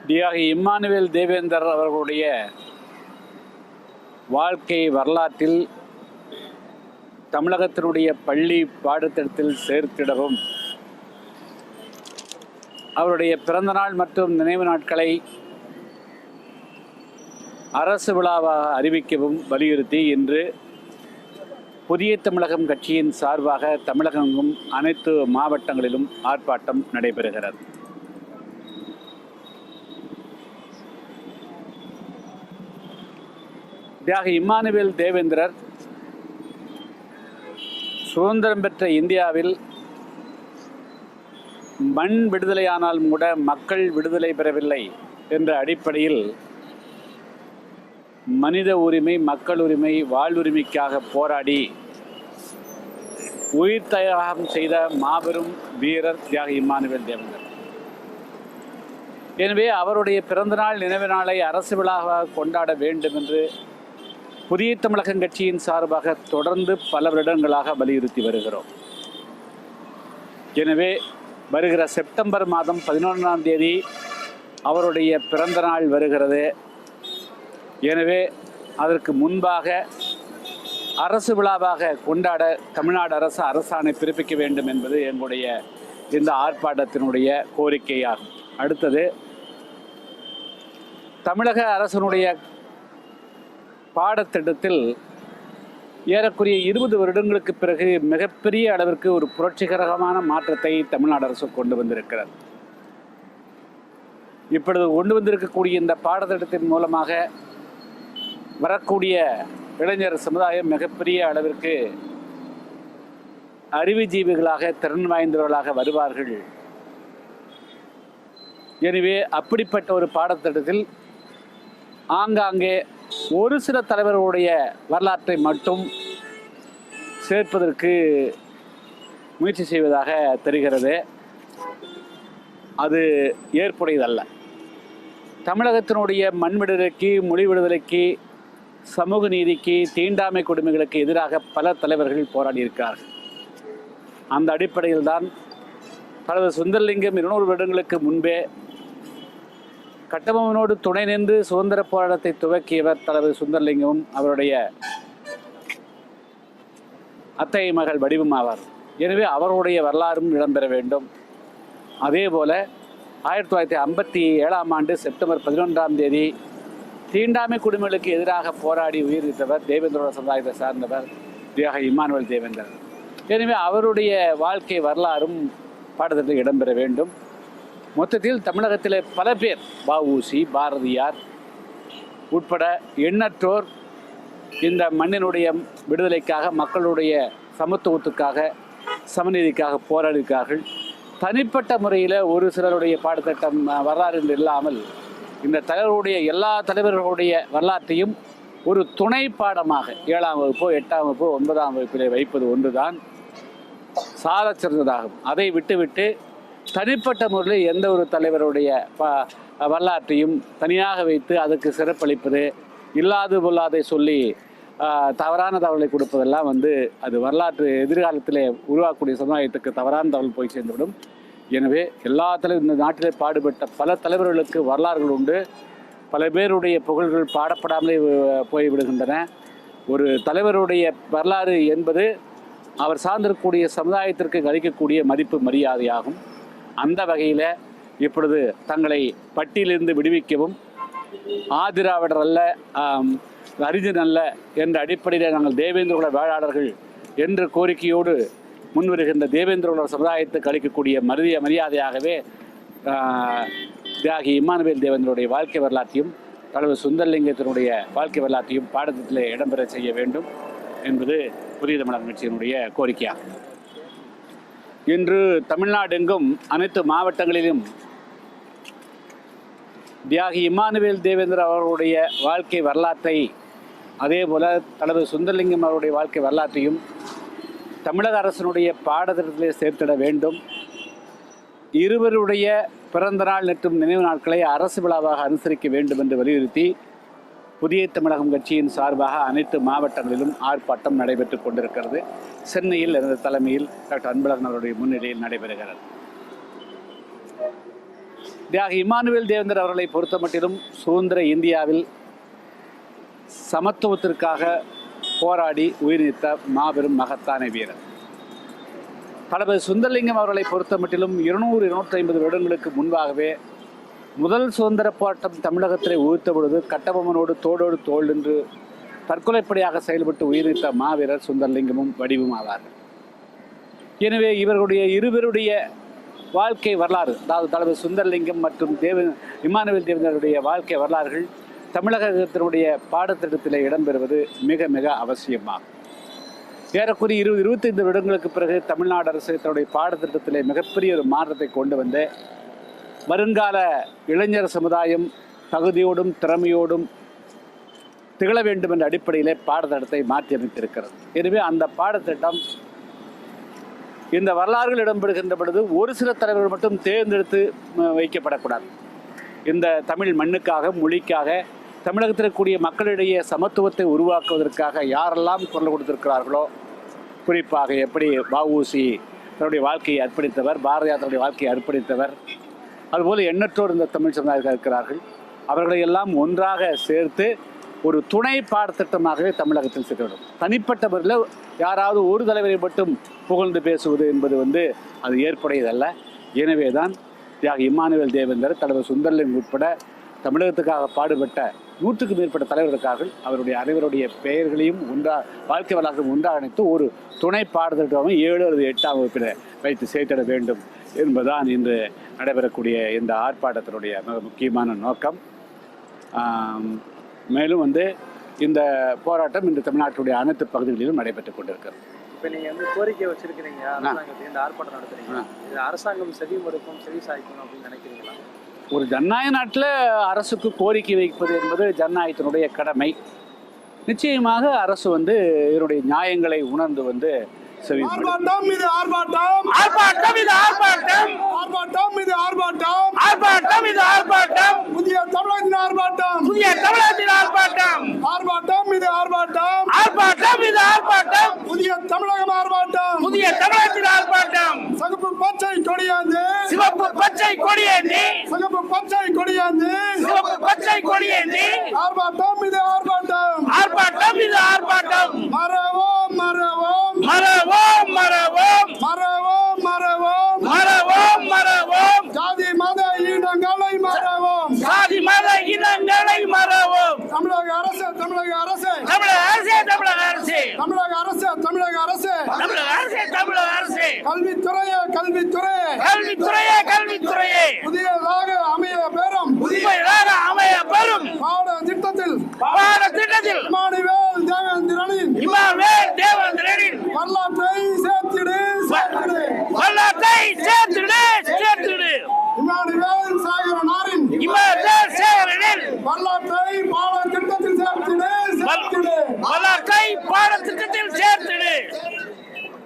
தியாகி இம்மானுவேல் தேவேந்தர் அவர்களுடைய வாழ்க்கை வரலாற்றில் தமிழகத்தினுடைய பள்ளி பாடத்திட்டத்தில் சேர்த்திடவும், அவருடைய பிறந்தநாள் மற்றும் நினைவு நாட்களை அரசு விழாவாக அறிவிக்கவும் வலியுறுத்தி இன்று புதிய தமிழகம் கட்சியின் சார்பாக தமிழகமெங்கும் அனைத்து மாவட்டங்களிலும் ஆர்ப்பாட்டம் நடைபெறுகிறது. தியாகி இம்மானுவேல் தேவேந்திரர் சுதந்திரம் பெற்ற இந்தியாவில் மண் விடுதலையானாலும் கூட மக்கள் விடுதலை பெறவில்லை என்ற அடிப்படையில் மனித உரிமை, மக்கள் உரிமை, வாழ்வுரிமைக்காக போராடி உயிர் தியாகம் செய்த மாபெரும் வீரர் தியாகி இம்மானுவேல் தேவேந்தர். எனவே அவருடைய பிறந்தநாள் நினைவு நாளை அரசு விழாவாக கொண்டாட வேண்டும் என்று புதிய தமிழகம் கட்சியின் சார்பாக தொடர்ந்து பல வருடங்களாக வலியுறுத்தி வருகிறோம். எனவே வருகிற செப்டம்பர் மாதம் 11ஆம் தேதி அவருடைய பிறந்த நாள் வருகிறது. எனவே அதற்கு முன்பாக அரசு விழாவாக கொண்டாட தமிழ்நாடு அரசு அரசாணை பிறப்பிக்க வேண்டும் என்பது எங்களுடைய இந்த ஆர்ப்பாட்டத்தினுடைய கோரிக்கையாகும். அடுத்தது, தமிழக அரசினுடைய பாடத்திட்டத்தில் ஏறக்குறைய 20 வருடங்களுக்கு பிறகு மிகப்பெரிய அளவிற்கு ஒரு புரட்சிகரமான மாற்றத்தை தமிழ்நாடு அரசு கொண்டு வந்திருக்கிறது. இப்பொழுது கொண்டு வந்திருக்கக்கூடிய இந்த பாடத்திட்டத்தின் மூலமாக வரக்கூடிய இளைஞர் சமுதாயம் மிகப்பெரிய அளவிற்கு அறிவுஜீவிகளாக, திறன் வாய்ந்தவர்களாக வருவார்கள். எனவே அப்படிப்பட்ட ஒரு பாடத்திட்டத்தில் ஆங்காங்கே ஒரு சில தலைவர்களுடைய வரலாற்றை மட்டும் சேர்ப்பதற்கு முயற்சி செய்வதாக தெரிகிறது. அது ஏற்புடையதல்ல. தமிழகத்தினுடைய மண் விடுதலைக்கு, மொழி விடுதலைக்கு, சமூக நீதிக்கு, தீண்டாமை கொடுமைகளுக்கு எதிராக பல தலைவர்கள் போராடியிருக்கிறார்கள். அந்த அடிப்படையில் தான் தலைவர் சுந்தரலிங்கம் 200 வருடங்களுக்கு முன்பே கட்டபொம்மனோடு துணை நின்று சுதந்திர போராட்டத்தை துவக்கியவர் தலைவர் சுந்தரலிங்கமும் அவருடைய அத்தை மகள் வடிவும் ஆவார். எனவே அவருடைய வரலாறும் இடம்பெற வேண்டும். அதே போல 1957ஆம் ஆண்டு செப்டம்பர் 11ஆம் தேதி தீண்டாமை கொடுமைகளுக்கு எதிராக போராடி உயிரிழந்தவர் தேவேந்திரோட சமுதாயத்தை சார்ந்தவர் தியாகி இம்மானுவேல் தேவேந்தர். எனவே அவருடைய வாழ்க்கை வரலாறும் பாடத்திட்டத்தில் இடம்பெற வேண்டும். மொத்தத்தில் தமிழகத்தில் பல பேர், வ.உ.சி., பாரதியார் உட்பட எண்ணற்றோர் இந்த மண்ணினுடைய விடுதலைக்காக, மக்களுடைய சமத்துவத்துக்காக, சமநீதிக்காக போராடியிருக்கார்கள். தனிப்பட்ட முறையில் ஒரு சிலருடைய பாடத்திட்டம் வரலாறு என்று இல்லாமல் இந்த தலைவருடைய எல்லா தலைவர்களுடைய வரலாற்றையும் ஒரு துணை பாடமாக 7ஆம் வகுப்போ 8ஆம் வகுப்போ 9ஆம் வகுப்பிலே வைப்பது ஒன்றுதான் சால சிறந்ததாகும். அதை விட்டுவிட்டு தனிப்பட்ட முறையில் எந்த ஒரு தலைவருடைய வரலாற்றையும் தனியாக வைத்து அதுக்கு சிறப்பளிப்பது, இல்லாது பொல்லாதை சொல்லி தவறான தகவலை கொடுப்பதெல்லாம் அது வரலாற்று எதிர்காலத்தில் உருவாக்கக்கூடிய சமுதாயத்துக்கு தவறான தகவல் போய் சேர்ந்துவிடும். எனவே எல்லா இந்த நாட்டிலே பாடுபட்ட பல தலைவர்களுக்கு வரலாறுகள் உண்டு. பல பேருடைய புகழ்கள் பாடப்படாமலே போய்விடுகின்றன. ஒரு தலைவருடைய வரலாறு என்பது அவர் சார்ந்திருக்கக்கூடிய சமுதாயத்திற்கு அளிக்கக்கூடிய மதிப்பு மரியாதையாகும். அந்த வகையில் இப்பொழுது தங்களை பட்டியலிருந்து விடுவிக்கவும், ஆதிராவிடர் அல்ல, அறிஞர் அல்ல என்ற அடிப்படையில் நாங்கள் தேவேந்திரகுல வேளாளர்கள் என்ற கோரிக்கையோடு முன்வருகின்ற தேவேந்திரகுல சமுதாயத்துக்கு அளிக்கக்கூடிய மரியாதையாகவே தியாகி இம்மானுவேல் தேவேந்தருடைய வாழ்க்கை வரலாற்றையும் தலைவர் சுந்தரலிங்கத்தினுடைய வாழ்க்கை வரலாற்றையும் பாடத்திட்டத்தில் இடம்பெற செய்ய வேண்டும் என்பது புதிய தமிழகம் கட்சியினுடைய கோரிக்கையாகும். இன்று தமிழ்நாடெங்கும் அனைத்து மாவட்டங்களிலும் தியாகி இம்மானுவேல் தேவேந்தர் அவர்களுடைய வாழ்க்கை வரலாற்றை, அதே போல தலைவர் சுந்தரலிங்கம் அவருடைய வாழ்க்கை வரலாற்றையும் தமிழக அரசினுடைய பாடத்திட்டத்தில் சேர்த்திட வேண்டும். இருவருடைய பிறந்த நாள் மற்றும் நினைவு நாட்களை அரசு விழாவாக அனுசரிக்க வேண்டும் என்று வலியுறுத்தி புதிய தமிழகம் கட்சியின் சார்பாக அனைத்து மாவட்டங்களிலும் ஆர்ப்பாட்டம் நடைபெற்றுக் கொண்டிருக்கிறது. சென்னையில் எனது தலைமையில் டாக்டர் அன்பழகன் அவருடைய முன்னிலையில் நடைபெறுகிறது. தியாகி இம்மானுவேல் தேவேந்தர் அவர்களை பொறுத்தமட்டிலும் சுதந்திர இந்தியாவில் சமத்துவத்திற்காக போராடி உயிர்நீத்த மாபெரும் மகத்தான வீரர். தளபதி சுந்தரலிங்கம் அவர்களை பொறுத்தமட்டிலும் 200-250 வருடங்களுக்கு முன்பாகவே முதல் சுதந்திர போராட்டம் தமிழகத்திலே உயிர்த்த பொழுது கட்டபொம்மனோடு தோளோடு தோள் என்று தற்கொலைப்படியாக செயல்பட்டு உயிர்நீத்த மாவீரர் சுந்தரலிங்கமும் வடிவும் ஆவார்கள். எனவே இவர்களுடைய இருவருடைய வாழ்க்கை வரலாறு, அதாவது தளபதி சுந்தரலிங்கம் மற்றும் இம்மானுவேல் தேவேந்தருடைய வாழ்க்கை வரலாறுகள் தமிழகத்தினுடைய பாடத்திட்டத்தில் இடம்பெறுவது மிக மிக அவசியமாகும். ஏறக்குறைய 20-25 வருடங்களுக்கு பிறகு தமிழ்நாடு அரசு தன்னுடைய பாடத்திட்டத்திலே மிகப்பெரிய ஒரு மாற்றத்தை கொண்டு வந்து வருங்கால இளைஞர் சமுதாயம் தகுதியோடும் திறமையோடும் திகழ வேண்டும் என்ற அடிப்படையிலே பாடத்திட்டத்தை மாற்றியமைத்திருக்கிறது. எனவே அந்த பாடத்திட்டம் இந்த வரலாறுகள் இடம்பெறுகின்ற பொழுது ஒரு சில தலைவர்கள் மட்டும் தேர்ந்தெடுத்து வைக்கப்படக்கூடாது. இந்த தமிழ் மண்ணுக்காக, மொழிக்காக, தமிழகத்தில் இருக்கக்கூடிய மக்களிடையே சமத்துவத்தை உருவாக்குவதற்காக யாரெல்லாம் குரல் கொடுத்திருக்கிறார்களோ, குறிப்பாக எப்படி வ.உ.சி. தன்னுடைய வாழ்க்கையை அர்ப்பணித்தவர், பாரதியார் தன்னுடைய வாழ்க்கையை அர்ப்பணித்தவர், அதுபோல் எண்ணற்றோர் இந்த தமிழ் சமுதாயத்தில் இருக்கிறார்கள். அவர்களை எல்லாம் ஒன்றாக சேர்த்து ஒரு துணை பாடத்திட்டமாகவே தமிழகத்தில் சேர்க்கப்படும். தனிப்பட்டவர்கள் யாராவது ஒரு தலைவரை மட்டும் புகழ்ந்து பேசுவது என்பது அது ஏற்புடையதல்ல. எனவே தான் தியாகி இம்மானுவேல் தேவேந்தர், தலைவர் சுந்தரலிங்கம் உட்பட தமிழகத்துக்காக பாடுபட்ட 100க்கும் மேற்பட்ட தலைவர்களுக்காக அவருடைய அனைவருடைய பெயர்களையும் வாழ்க்கை வரலாற்றையும் ஒன்றாக அணைத்து ஒரு துணை பாடத்திட்டமாக 7 அல்லது 8ஆம் வகுப்பில் வைத்து சேர்த்திட வேண்டும் என்பதுதான் இன்று நடைபெறக்கூடிய இந்த ஆர்ப்பாட்டத்தினுடைய மிக முக்கியமான நோக்கம். மேலும் இந்த போராட்டம் இந்த தமிழ்நாட்டுடைய அனைத்து பகுதிகளிலும் நடைபெற்றுக் கொண்டிருக்கிறது. இப்போ நீங்கள் கோரிக்கை வச்சிருக்கிறீங்க, அரசாங்கத்தை இந்த ஆர்ப்பாட்டம் நடத்துறீங்க, இது அரசாங்கம் செவி மடுக்கும், செவி சாய்க்கணும் அப்படின்னு நினைக்கிறீங்களா? ஒரு ஜனநாயக நாட்டில் அரசுக்கு கோரிக்கை வைப்பது என்பது ஜனநாயகத்தினுடைய கடமை. நிச்சயமாக அரசு இதனுடைய நியாயங்களை உணர்ந்து ஆர்ப்பாட்டம் இது ஆர்ப்பாட்டம், ஆர்ப்பாட்டம் இது ஆர்ப்பாட்டம், ஆர்ப்பாட்டம் இது ஆர்ப்பாட்டம், ஆர்ப்பாட்டம் இது ஆர்ப்பாட்டம், புதிய தமிழகத்தின் ஆர்ப்பாட்டம், புதிய தமிழகத்தின் ஆர்ப்பாட்டம், ஆர்ப்பாட்டம் இது ஆர்ப்பாட்டம், ஆர்ப்பாட்டம் இது ஆர்ப்பாட்டம், புதிய தமிழகம் ஆர்ப்பாட்டம், புதிய தமிழகத்தின் ஆர்ப்பாட்டம், சிவப்பு பச்சை கொடியாந்து, சிவப்பு பச்சை கொடியேந்தி, சிவப்பு பச்சை கொடியாந்து, சிவப்பு பச்சை கொடியேந்தி, ஆர்ப்பாட்டம் இது ஆர்ப்பாட்டம், ஆர்ப்பாட்டம் இது ஆர்ப்பாட்டம், மறவோம் மறவோம் மறவோம் மறவோம் மறவோம் மறவோம் மறவோம் மறவோம், ஜாதி மத இனங்களை மறவோம், சாதி மத இனங்களை மறவோம், தமிழக அரசு தமிழக அரசு தமிழக அரசே தமிழக அரசே தமிழக அரசு தமிழக அரசு தமிழக அரசே தமிழக அரசே, கல்வித்துறையே கல்வித்துறையே கல்வித்துறையே கல்வித்துறையே, புதியதாக அமைய பெறும் புதியதாக அமைய பெறும் பாடத்திட்டத்தில் பாடத்திட்டத்தில் இம்மானுவேல் தேவேந்திரனின் இம்மானுவேல் தேவேந்திரனின் வரலாற்றை சேர்த்திடு சேர்த்திடு, வரலாற்றை சேர்த்திடு சேர்த்திடு, இம்மானுவேல் சேகரனாரின் இம்மானுவேல் சேகரனின் வரலாற்றை பாடத்திட்டத்தில் சேர்த்திடு சேர்த்திடு, வரலாற்றை பாடத்திட்டத்தில் சேர்த்திடு.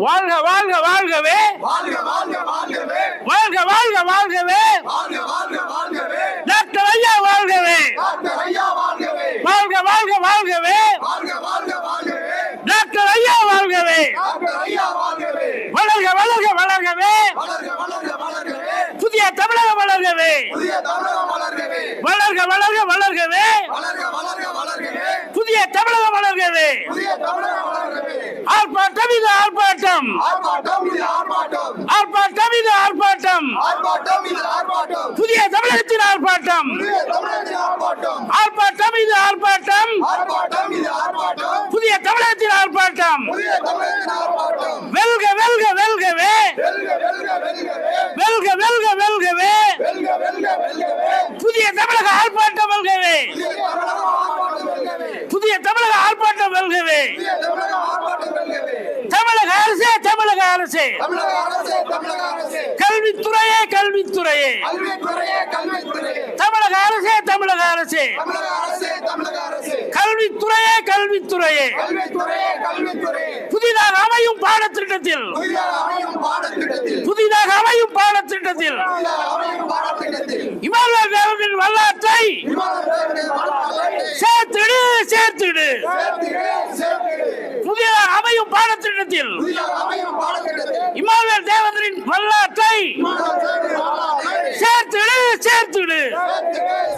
வாழ்க வாழ்க வாழ்கவே, வாழ்க வாழ்க வாழ்கவே, வாழ்க வாழ்க வாழ்கவே, வாழ்க வாழ்க வாழ்கவே, டாக்டர் ஐயா வாழ்கவே, டாக்டர் ஐயா வாழ்கவே, வாழ்க வாழ்க வாழ்கவே, வாழ்க வாழ்க வாழ்கவே, டாக்டர் ஐயா வாழ்கவே, டாக்டர் ஐயா வாழ்கவே, வளர்க வளர்க வளர்கவே, வளர்க வளர்க வளர்கவே, புதிய தமிழகம் வளர்கவே, புதிய தமிழகம் வளர்கவே, வளர்க வளர்க வளர்கவே, வளர்க வளர்க வளர்கவே, புதிய தமிழகம் வளர்கவே, புதிய தமிழகம் வளர்கவே, ஆர்ப்பாட்டம் இது ஆர்ப்பாட்டம், ஆர்ப்பாட்டம் இது ஆர்ப்பாட்டம், ஆர்ப்பாட்டம் இது ஆர்ப்பாட்டம், ஆர்ப்பாட்டம் இது ஆர்ப்பாட்டம், புதிய தமிழகத்தின் ஆர்ப்பாட்டம், புதிய தமிழகத்தின் ஆர்ப்பாட்டம், ஆர்ப்பாட்டம் இது ஆர்ப்பாட்டம், ஆர்ப்பாட்டம் இது ஆர்ப்பாட்டம், புதிய தமிழகத்தின் ஆர்ப்பாட்டம், புதிய தமிழகத்தின் ஆர்ப்பாட்டம், வெல்க வெல்க வெல்கவே, வெல்க வெல்க வெல்கவே, வெல்க வெல்க வெல்கவே, வெல்க வெல்க வெல்கவே, புதிய தமிழக ஆர்ப்பாட்டம் வெல்கவே, புதிய தமிழகம் ஆர்ப்பாட்டம் வெல்கவே, புதிய தமிழக ஆர்ப்பாட்டம் வெல்கவே, புதிய தமிழகம் ஆர்ப்பாட்டம் வெல்கவே, தமிழக அரசே தமிழக அரசே, தமிழக அரசே தமிழக அரசே, கல்வித்துறையே கல்வித்துறையே, கல்வித்துறையே கல்வித்துறையே, தமிழக அரசே தமிழக அரசே, தமிழக அரசே தமிழக அரசே, கல்வித்துறையே கல்வித்துறையே, கல்வித்துறையே கல்வித்துறையே, புதிதாக அமையும் பாடத்திட்டத்தில், புதிதாக அமையும் பாடத்திட்டத்தில், புதிதாக அமையும் பாடத்திட்டத்தில் புதிதாக அமையும் பாடத்திட்டத்தில், இமானுவேல் தேவேந்திரனின் வரலாற்றை இமானுவேல் வரலாற்றை சேர்த்திடு சேர்த்திடு, சேர்த்திடு சேர்த்திடு, புதிதாக அமையும் பாடத்திட்டத்தில் புதிதாக அமையும் பாடத்திட்டத்தில், இமானுவேல் தேவேந்திரனின் வரலாற்றை இமானுவேல் வரலாற்றை சேர்த்திடு சேர்த்துடு. சேர்த்துடு